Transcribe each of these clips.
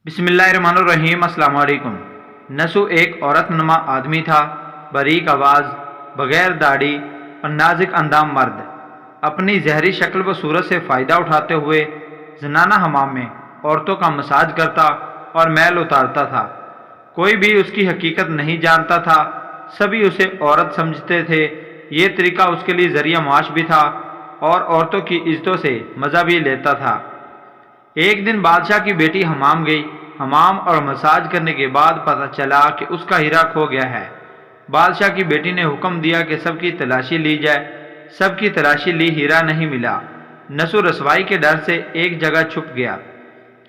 बिस्मिल्लाहिर्रहमानिर्रहीम। अस्सलाम वालेकुम। नसु एक औरत नुमा आदमी था, बारीक आवाज़, बग़ैर दाढ़ी और नाजुक अंदाम मर्द। अपनी जहरी शक्ल व सूरत से फ़ायदा उठाते हुए जनाना हमाम में औरतों का मसाज करता और मैल उतारता था। कोई भी उसकी हकीकत नहीं जानता था, सभी उसे औरत समझते थे। ये तरीका उसके लिए ज़रिया माश भी था और औरतों की इज्जतों से मज़ा भी लेता था। एक दिन बादशाह की बेटी हमाम गई। हमाम और मसाज करने के बाद पता चला कि उसका हीरा खो गया है। बादशाह की बेटी ने हुक्म दिया कि सबकी तलाशी ली जाए। सबकी तलाशी ली, हीरा नहीं मिला। नसु रसवाई के डर से एक जगह छुप गया।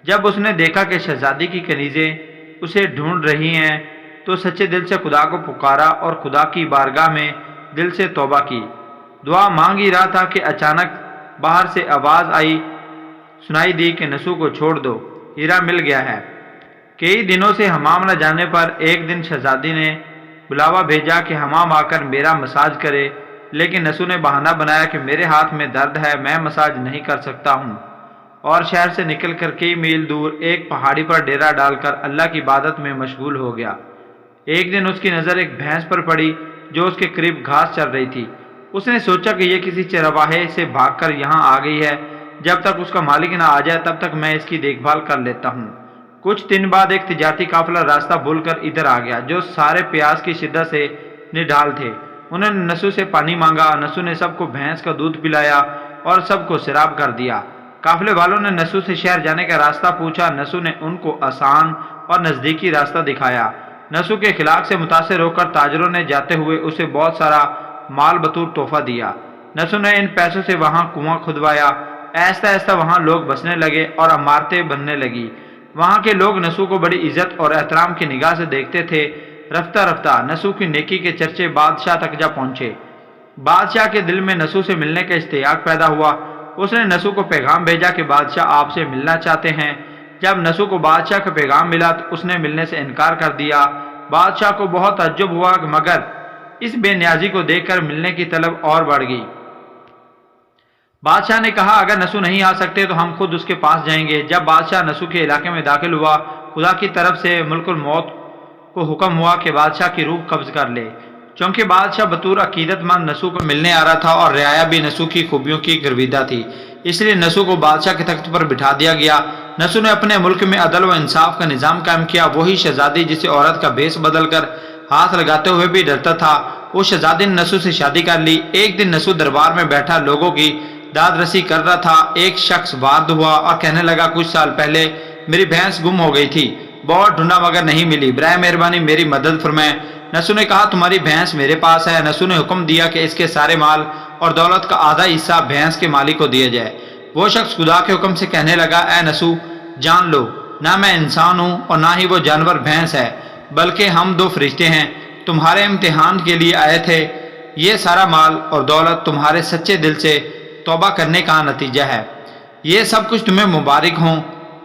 जब उसने देखा कि शहजादी की कनीज़ें उसे ढूंढ रही हैं, तो सच्चे दिल से खुदा को पुकारा और खुदा की बारगाह में दिल से तौबा की। दुआ मांग ही रहा था कि अचानक बाहर से आवाज़ सुनाई दी कि नसु को छोड़ दो, हीरा मिल गया है। कई दिनों से हमाम न जाने पर एक दिन शहजादी ने बुलावा भेजा कि हमाम आकर मेरा मसाज करे, लेकिन नसु ने बहाना बनाया कि मेरे हाथ में दर्द है, मैं मसाज नहीं कर सकता हूँ, और शहर से निकलकर कई मील दूर एक पहाड़ी पर डेरा डालकर अल्लाह की इबादत में मशगूल हो गया। एक दिन उसकी नज़र एक भैंस पर पड़ी जो उसके करीब घास चर रही थी। उसने सोचा कि यह किसी चरवाहे से भागकर यहाँ आ गई है, जब तक उसका मालिक ना आ जाए तब तक मैं इसकी देखभाल कर लेता हूँ। कुछ दिन बाद एक तिजारती काफिला रास्ता भूलकर इधर आ गया, जो सारे प्यास की शिद्दत से निढाल थे। उन्होंने नसु से पानी मांगा। नसु ने सबको भैंस का दूध पिलाया और सबको शराब कर दिया। काफिले वालों ने नसु से शहर जाने का रास्ता पूछा। नसु ने उनको आसान और नज़दीकी रास्ता दिखाया। नसु के अखलाक से मुतासिर होकर ताजरों ने जाते हुए उसे बहुत सारा माल बतूर तोहफा दिया। नसु ने इन पैसों से वहाँ कुआं खुदवाया। ऐसा ऐसा वहाँ लोग बसने लगे और इमारतें बनने लगी। वहाँ के लोग नसु को बड़ी इज्जत और एहतराम की निगाह से देखते थे। रफ्ता रफ्ता नसु की नेकी के चर्चे बादशाह तक जा पहुँचे। बादशाह के दिल में नसु से मिलने का इश्तियाक पैदा हुआ। उसने नसु को पैगाम भेजा कि बादशाह आपसे मिलना चाहते हैं। जब नसु को बादशाह का पैगाम मिला तो उसने मिलने से इनकार कर दिया। बादशाह को बहुत तअज्जुब हुआ, मगर इस बेनियाजी को देखकर मिलने की तलब और बढ़ गई। बादशाह ने कहा, अगर नसु नहीं आ सकते तो हम खुद उसके पास जाएंगे। जब बादशाह नसु के इलाके में दाखिल हुआ, खुदा की तरफ से मुल्कुल मौत को हुक्म हुआ कि बादशाह की रूह कब्ज कर ले। चूंकि बादशाह बतौर अकीदतमंद नसु को मिलने आ रहा था और रियाया भी नसु की खूबियों की गर्विदा थी, इसलिए नसु को बादशाह के तख्त पर बिठा दिया गया। नसु ने अपने मुल्क में अदल व इंसाफ का निज़ाम कायम किया। वही शहजादी जिसे औरत का भेस बदल कर हाथ लगाते हुए भी डरता था, वो शहजादी ने नसु से शादी कर ली। एक दिन नसु दरबार में बैठा लोगों की दाद रसी कर रहा था। एक शख्स वारद हुआ और कहने लगा, कुछ साल पहले मेरी भैंस गुम हो गई थी, बहुत ढूंढा मगर नहीं मिली, बराए मेहरबानी मेरी मदद फरमाएं। नसु ने कहा, तुम्हारी भैंस मेरे पास है। नसु ने हुक्म दिया कि इसके सारे माल और दौलत का आधा हिस्सा भैंस के मालिक को दिया जाए। वो शख्स खुदा के हुक्म से कहने लगा, ए नसु, जान लो, ना मैं इंसान हूँ और ना ही वो जानवर भैंस है, बल्कि हम दो फरिश्ते हैं, तुम्हारे इम्तिहान के लिए आए थे। ये सारा माल और दौलत तुम्हारे सच्चे दिल से तौबा करने का नतीजा है। ये सब कुछ तुम्हें मुबारक हों।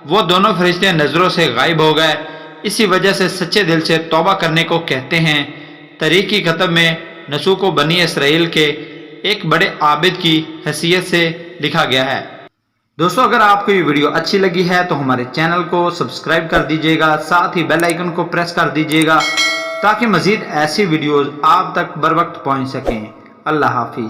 वो दोनों फरिश्ते नज़रों से गायब हो गए। इसी वजह से सच्चे दिल से तौबा करने को कहते हैं। तरीक़ की किताब में नसु को बनी इसराइल के एक बड़े आबिद की हैसियत से लिखा गया है। दोस्तों, अगर आपको ये वीडियो अच्छी लगी है तो हमारे चैनल को सब्सक्राइब कर दीजिएगा, साथ ही बेल आइकन को प्रेस कर दीजिएगा ताकि मज़ीद ऐसी वीडियोज़ आप तक बर वक्त पहुँच सकें। अल्लाह हाफिज़।